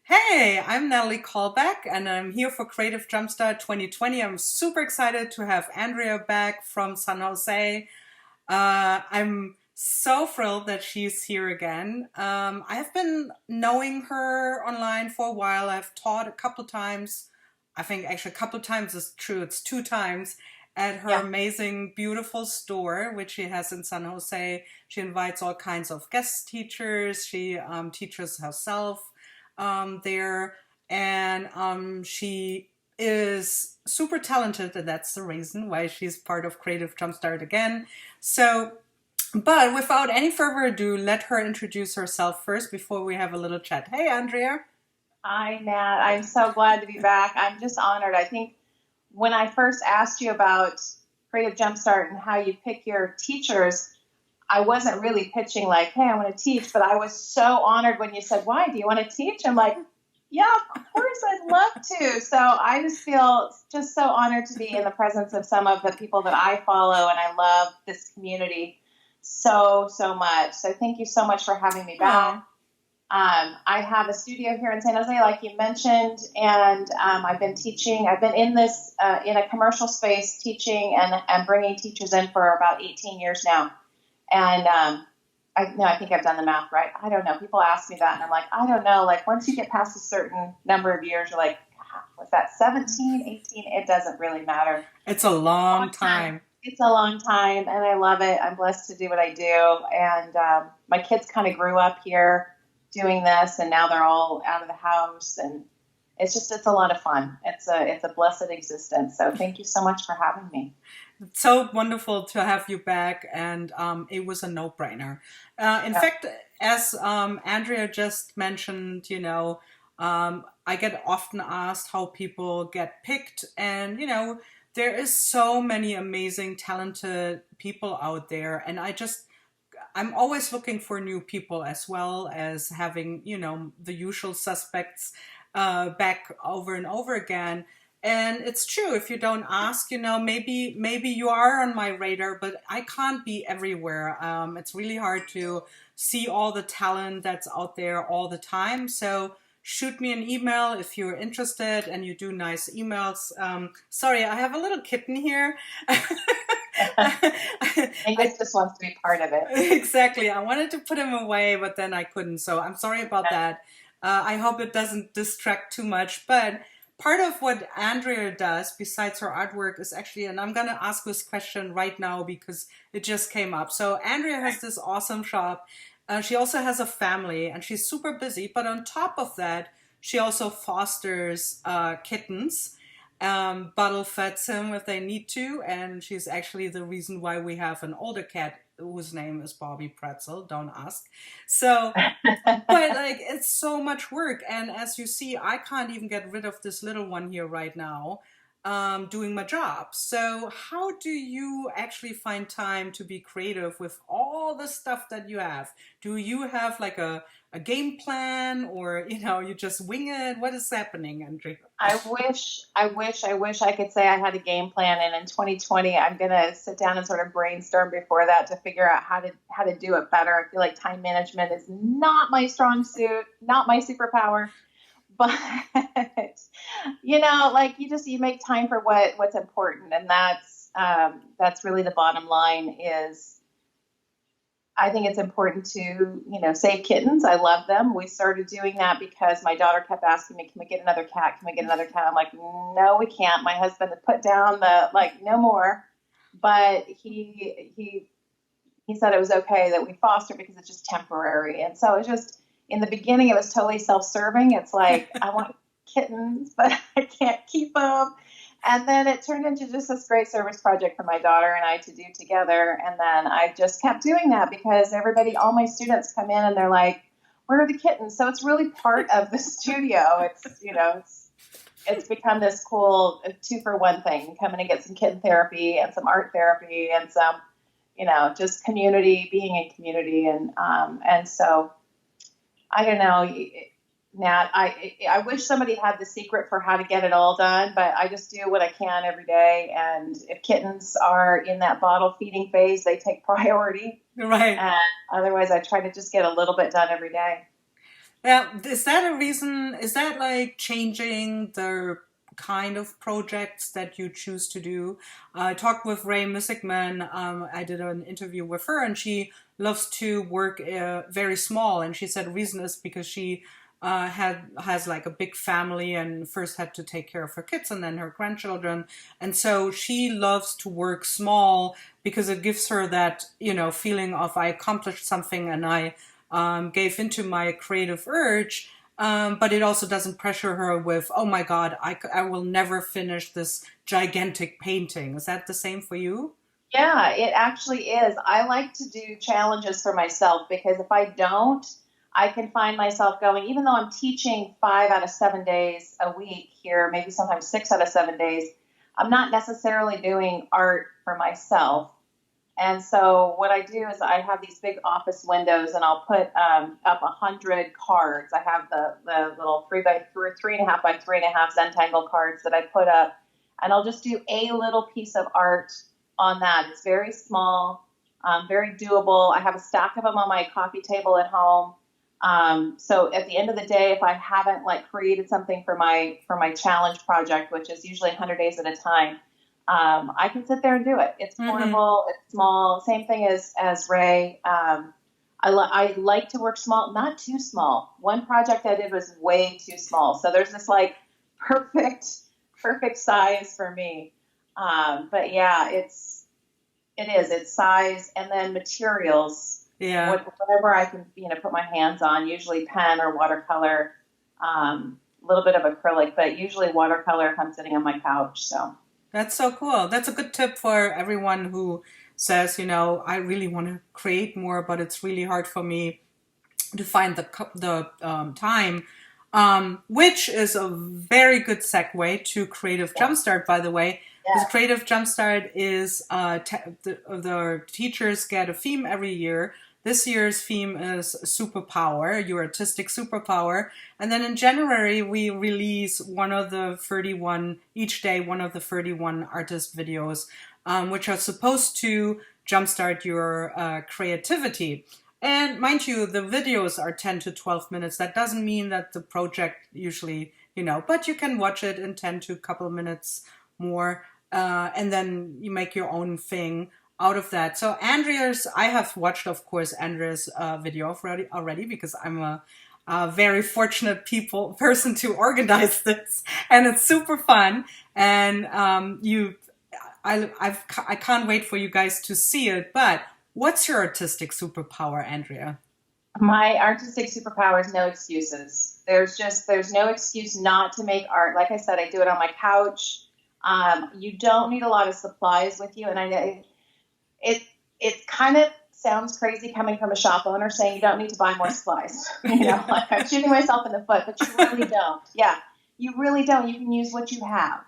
Hey, I'm Natalie Callback, and I'm here for Creative Jumpstart 2020. I'm super excited to have Andrea back from San Jose. I'm so thrilled that she's here again. I have been knowing her online for a while. I've taught a couple times. I think actually a couple times is true. It's two times at her Yeah. amazing, beautiful store, which she has in San Jose. She invites all kinds of guest teachers. She teaches herself there, and she is super talented, and that's the reason why she's part of Creative Jumpstart again. So, but without any further ado, let her introduce herself first before we have a little chat. Hey, Andrea. Hi, Nat. I'm so glad to be back. I'm just honored. I think when I first asked you about Creative Jumpstart and how you pick your teachers, I wasn't really pitching like, hey, I want to teach, but I was so honored when you said, why? Do you want to teach? I'm like, yeah, of course, I'd love to. So I just feel just so honored to be in the presence of some of the people that I follow, and I love this community so much. So thank you so much for having me back. Oh, I have a studio here in San Jose, like you mentioned, and I've been teaching. I've been in this in a commercial space teaching and bringing teachers in for about 18 years now. And I think I've done the math right. I don't know. People ask me that, and I'm like, I don't know. Like once you get past a certain number of years, you're like, was that 17, 18? It doesn't really matter. it's a Long long time. time. It's a long time, and I love it. I'm blessed to do what I do, and my kids kind of grew up here doing this, and now they're all out of the house, and it's a lot of fun. It's a blessed existence. So thank you so much for having me. It's so wonderful to have you back, and it was a no-brainer. In Yeah. fact, as Andrea just mentioned, I get often asked how people get picked, and there is so many amazing, talented people out there, and I'm always looking for new people as well as having, the usual suspects back over and over again. And it's true, if you don't ask, maybe you are on my radar, but I can't be everywhere. It's really hard to see all the talent that's out there all the time. So shoot me an email if you're interested and you do nice emails. Sorry, I have a little kitten here. And I, just wants to be part of it. exactly. I wanted to put him away, but then I couldn't. So I'm sorry about that. I hope it doesn't distract too much. But part of what Andrea does, besides her artwork, is actually, and I'm going to ask this question right now because it just came up. So Andrea has this awesome shop. She also has a family, and she's super busy. But on top of that, she also fosters kittens, bottle feds him if they need to, and she's actually the reason why we have an older cat whose name is Bobby Pretzel. Don't ask. So, but like it's so much work, and as you see, I can't even get rid of this little one here right now, doing my job. So, how do you actually find time to be creative with all the stuff that you have? Do you have like a game plan, or you just wing it? What is happening, Andrea? I wish I could say I had a game plan. And in 2020, I'm gonna sit down and sort of brainstorm before that to figure out how to do it better. I feel like time management is not my strong suit, not my superpower. But like you make time for what's important, and that's really the bottom line. Is I think it's important to, save kittens. I love them. We started doing that because my daughter kept asking me, can we get another cat? Can we get another cat? I'm like, no, we can't. My husband had put down like, no more. But he said it was okay that we foster because it's just temporary. And so it's just, in the beginning, it was totally self-serving. It's like, I want kittens, but I can't keep them. And then it turned into just this great service project for my daughter and I to do together. And then I just kept doing that because all my students come in and they're like, where are the kittens? So it's really part of the studio. It's become this cool 2-for-1 thing. You come in and get some kitten therapy and some art therapy and some, just community, being in community. And so I don't know, Nat. I wish somebody had the secret for how to get it all done, but I just do what I can every day. And if kittens are in that bottle feeding phase, they take priority. Right. And otherwise, I try to just get a little bit done every day. Yeah, is that a reason? Is that like changing the kind of projects that you choose to do? I talked with Ray Missigman. I did an interview with her, and she loves to work very small. And she said the reason is because she has like a big family and first had to take care of her kids and then her grandchildren, and so she loves to work small because it gives her that feeling of I accomplished something and I gave into my creative urge, but it also doesn't pressure her with, oh my God, I will never finish this gigantic painting. Is that the same for you? Yeah, it actually is. I like to do challenges for myself because if I don't, I can find myself going, even though I'm teaching 5 out of 7 days a week here, maybe sometimes 6 out of 7 days, I'm not necessarily doing art for myself. And so what I do is I have these big office windows and I'll put up 100 cards. I have the little 3.5 by 3.5 Zentangle cards that I put up, and I'll just do a little piece of art on that. It's very small, very doable. I have a stack of them on my coffee table at home. So at the end of the day, if I haven't like created something for my challenge project, which is usually 100 days at a time, I can sit there and do it. It's portable, it's small. Same thing as Ray. I like to work small, not too small. One project I did was way too small. So there's this like perfect size for me. But yeah, it's size and then materials. Yeah. Whatever I can, put my hands on, usually pen or watercolor, a little bit of acrylic, but usually watercolor if I'm sitting on my couch. So. That's so cool. That's a good tip for everyone who says, I really want to create more, but it's really hard for me to find the time. Which is a very good segue to Creative Jumpstart, by the way. Because Creative Jumpstart is the teachers get a theme every year. This year's theme is Superpower, your artistic superpower. And then in January, we release each day, one of the 31 artist videos, which are supposed to jumpstart your creativity. And mind you, the videos are 10 to 12 minutes. That doesn't mean that the project usually, but you can watch it in 10 to a couple of minutes more. And then you make your own thing out of that. So I have watched, of course, Andrea's video already because I'm a very fortunate person to organize this, and it's super fun. And I can't wait for you guys to see it. But what's your artistic superpower, Andrea? My artistic superpower is no excuses. There's no excuse not to make art. Like I said, I do it on my couch. You don't need a lot of supplies with you, and I know it kind of sounds crazy coming from a shop owner saying you don't need to buy more supplies. Like I'm shooting myself in the foot, but you really don't. Yeah, you really don't. You can use what you have,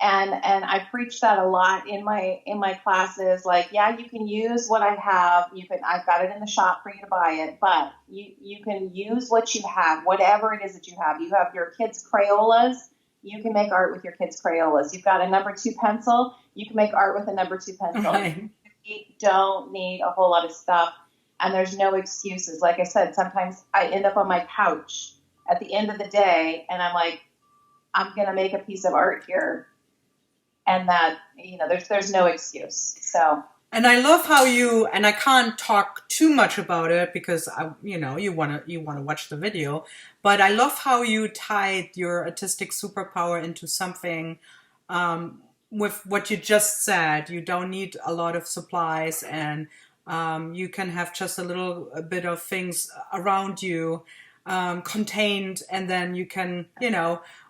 and I preach that a lot in my classes. Like, yeah, you can use what I have. I've got it in the shop for you to buy it, but you can use what you have, whatever it is that you have. You have your kids' Crayolas. You can make art with your kids' Crayolas. You've got a number 2 pencil. You can make art with a number 2 pencil. Right. You don't need a whole lot of stuff, and there's no excuses. Like I said, sometimes I end up on my couch at the end of the day, and I'm like, I'm going to make a piece of art here, and that, there's no excuse. So. And I love how and I can't talk too much about it because you want to watch the video, but I love how you tied your artistic superpower into something with what you just said. You don't need a lot of supplies, and you can have just a little bit of things around you contained, and then you can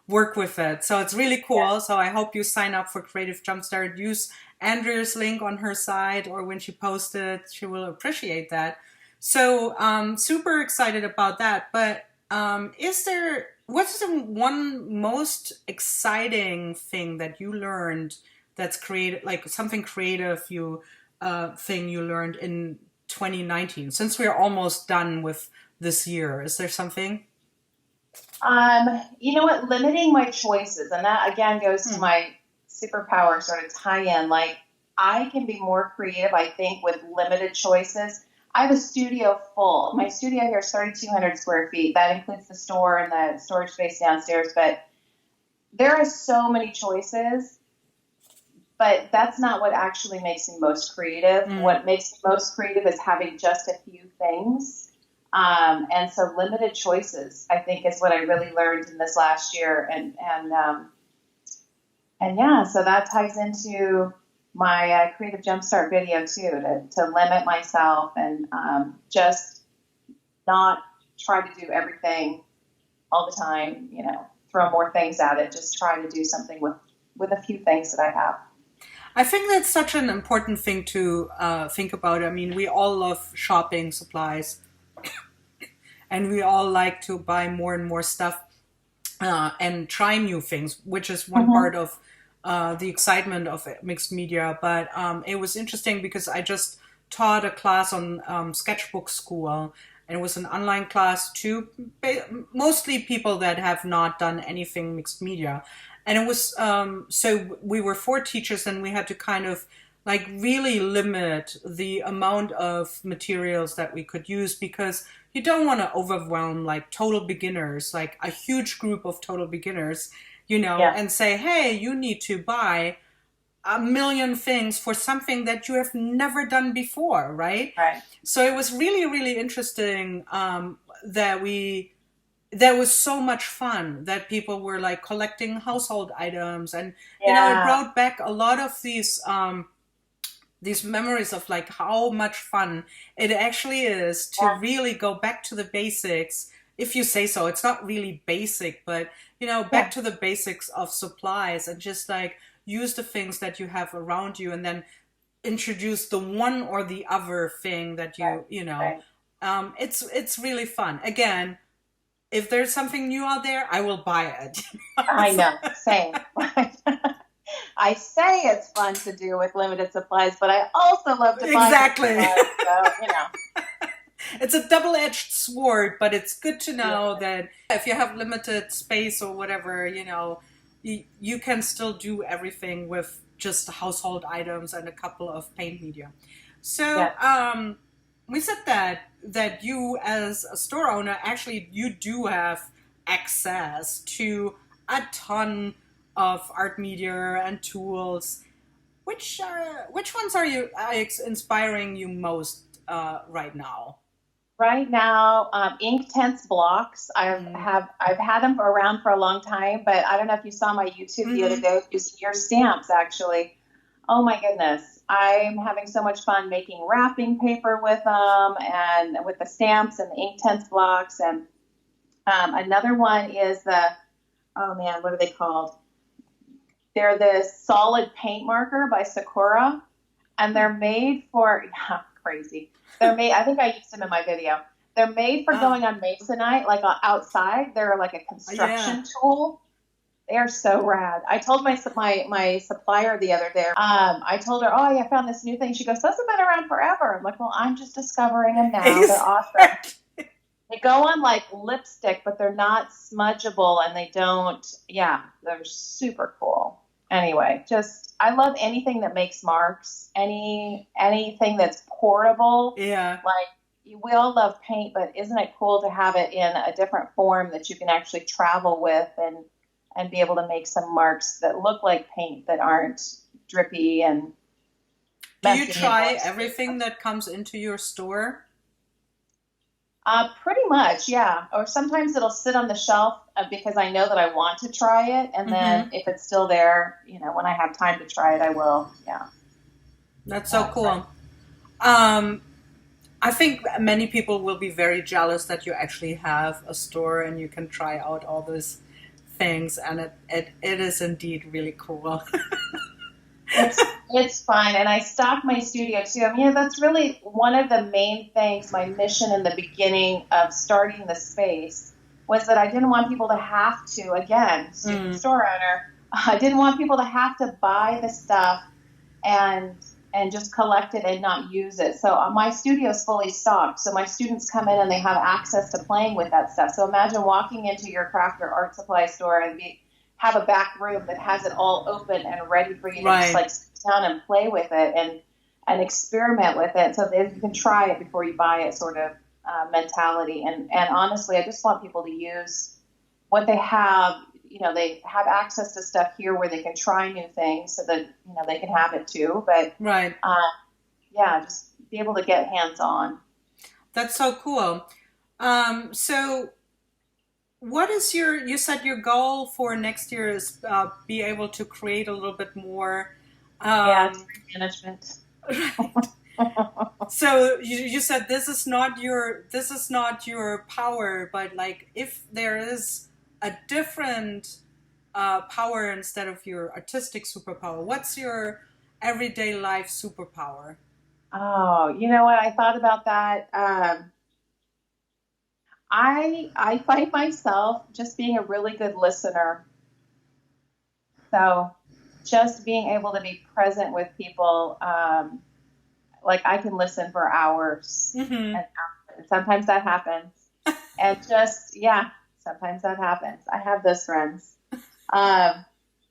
work with it. So it's really cool. Yeah. So I hope you sign up for Creative Jumpstart. Use Andrea's link on her site, or when she posts it, she will appreciate that. So super excited about that. But what's the one most exciting thing that you learned that's creative, like something creative thing you learned in 2019, since we're almost done with this year? Is there something? You know what? Limiting my choices, and that again goes to my superpower sort of tie-in. Like, I can be more creative, I think, with limited choices. I have a studio full. My studio here is 3,200 square feet. That includes the store and the storage space downstairs. But there are so many choices, but that's not what actually makes me most creative. What makes me most creative is having just a few things. And so limited choices, I think, is what I really learned in this last year. And yeah, so that ties into my Creative Jumpstart video too, to limit myself and just not try to do everything all the time, throw more things at it, just try to do something with a few things that I have. I think that's such an important thing to think about. I mean, we all love shopping supplies and we all like to buy more and more stuff and try new things, which is one part of the excitement of mixed media. But it was interesting because I just taught a class on sketchbook school, and it was an online class to mostly people that have not done anything mixed media. And it was, so we were 4 teachers and we had to kind of like really limit the amount of materials that we could use, because you don't want to overwhelm like total beginners, like a huge group of total beginners, and say, hey, you need to buy a million things for something that you have never done before, right? Right. So it was really, really interesting that was so much fun that people were like collecting household items, and it brought back a lot of these memories of like how much fun it actually is to really go back to the basics, if you say so. It's not really basic, but back to the basics of supplies, and just like use the things that you have around you, and then introduce the one or the other thing that it's really fun. Again, if there's something new out there, I will buy it. I know, same. I say it's fun to do with limited supplies, but I also love to buy supplies, so, It's a double-edged sword, but it's good to know that if you have limited space or whatever, you can still do everything with just household items and a couple of paint media. So we said that you as a store owner, actually you do have access to a ton of art media and tools. Which ones are inspiring you most right now? Right now, Inktense blocks. I've had them around for a long time, but I don't know if you saw my YouTube the other day using your stamps. Actually, oh my goodness, I'm having so much fun making wrapping paper with them and with the stamps and the Inktense blocks. And another one is what are they called? They're this solid paint marker by Sakura, and they're made for crazy. They're made. I think I used them in my video. They're made for going on masonite, like outside. They're like a construction tool. They are so rad. I told my supplier the other day. I told her, "Oh, I found this new thing." She goes, "Those have been around forever." I'm like, "Well, I'm just discovering them now. They're awesome." They go on like lipstick, but they're not smudgeable, and they don't. Yeah, they're super cool. Anyway, I love anything that makes marks, anything that's portable. Yeah. Like, we all love paint, but isn't it cool to have it in a different form that you can actually travel with and be able to make some marks that look like paint, that aren't drippy and messy? Do you try everything that comes into your store? Pretty much, yeah. Or sometimes it'll sit on the shelf because I know that I want to try it, and then if it's still there, when I have time to try it, I will. Yeah, that's so cool. I think many people will be very jealous that you actually have a store and you can try out all those things, and it is indeed really cool. It's fun, and I stock my studio too. I mean, that's really one of the main things. My mission in the beginning of starting the space was that I didn't want people to have to, again, store owner, I didn't want people to have to buy the stuff and just collect it and not use it. So my studio is fully stocked. So my students come in and they have access to playing with that stuff. So imagine walking into your craft or art supply store and have a back room that has it all open and ready for you to just like sit down and play with it. and experiment with it so that you can try it before you buy it sort of mentality. And honestly, I just want people to use what they have. You know, they have access to stuff here where they can try new things so that, you know, they can have it too. But Right. yeah, just be able to get hands on. That's so cool. So what is you said your goal for next year is be able to create a little bit more. Yeah, it's management. So you said this is not your power, but like if there is a different power instead of your artistic superpower, what's your everyday life superpower? Oh, you know what? I thought about that. I find myself just being a really good listener. So just being able to be present with people, like I can listen for hours, Mm-hmm. and sometimes that happens. And just, yeah, sometimes that happens. I have those friends. Um,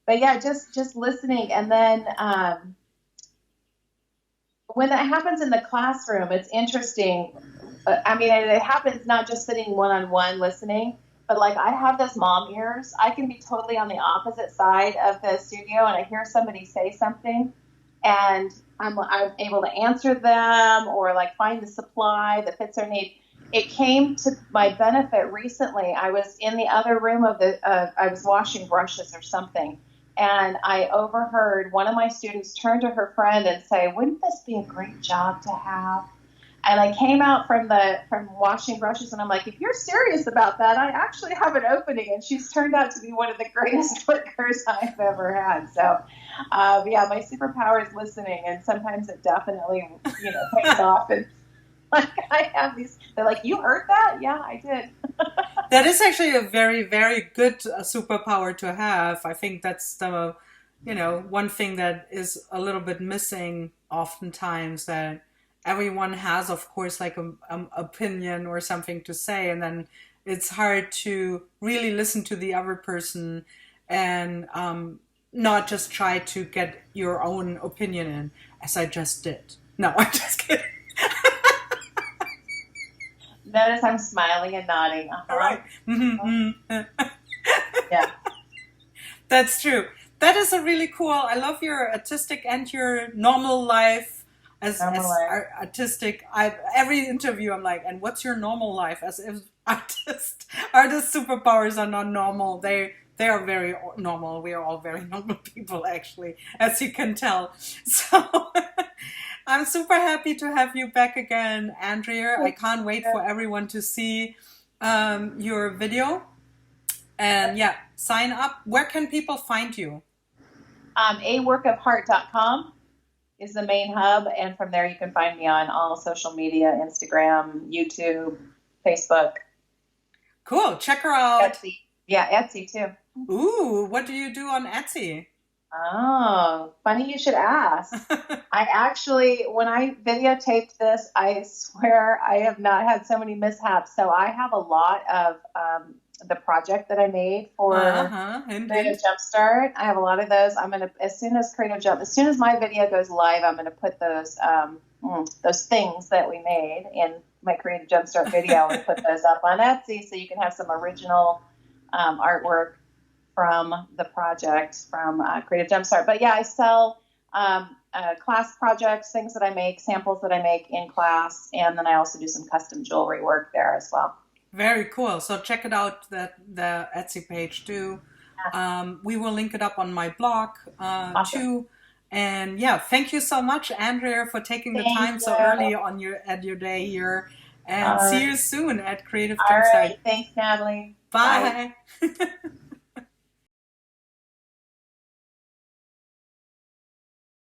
but yeah, just listening. And then when that happens in the classroom, it's interesting. I mean, it happens not just sitting one-on-one listening, but like I have those mom ears. I can be totally on the opposite side of the studio and I hear somebody say something and I'm able to answer them or like find the supply that fits their need. It came to my benefit recently. I was in the other room of I was washing brushes or something, and I overheard one of my students turn to her friend and say, "Wouldn't this be a great job to have?" And I came out from washing brushes, and I'm like, "If you're serious about that, I actually have an opening." And she's turned out to be one of the greatest workers I've ever had. So, yeah, my superpower is listening, and sometimes it definitely, pays off. And like I have these, they're like, "You heard that?" Yeah, I did. That is actually a very, very good superpower to have. I think that's the, one thing that is a little bit missing oftentimes, that everyone has, of course, like an opinion or something to say, and then it's hard to really listen to the other person and not just try to get your own opinion in, as I just did. No, I'm just kidding. Notice I'm smiling and nodding. All right. Mm-hmm. Yeah. That's true. That is a really cool. I love your artistic and your normal life as artistic. Every interview I'm like, and what's your normal life? As if artist superpowers are not normal. They are very normal. We are all very normal people, actually, as you can tell. So I'm super happy to have you back again, Andrea. I can't wait for everyone to see your video. And yeah, sign up. Where can people find you? aworkofheart.com is the main hub. And from there, you can find me on all social media, Instagram, YouTube, Facebook. Cool. Check her out. Etsy. Yeah, Etsy too. Ooh, what do you do on Etsy? Oh, funny you should ask. I actually, when I videotaped this, I swear I have not had so many mishaps. So I have a lot of the project that I made for Creative Jumpstart. I have a lot of those. I'm gonna, as soon as my video goes live, I'm gonna put those things that we made in my Creative Jumpstart video and put those up on Etsy, so you can have some original artwork from the project from Creative Jumpstart. But yeah, I sell class projects, things that I make, samples that I make in class, and then I also do some custom jewelry work there as well. Very cool. So check it out, the Etsy page too. We will link it up on my blog too. And yeah, thank you so much, Andrea, for taking the time so early on your day here. And see you soon at Creative Jumpstart. All right. Thanks, Natalie. Bye.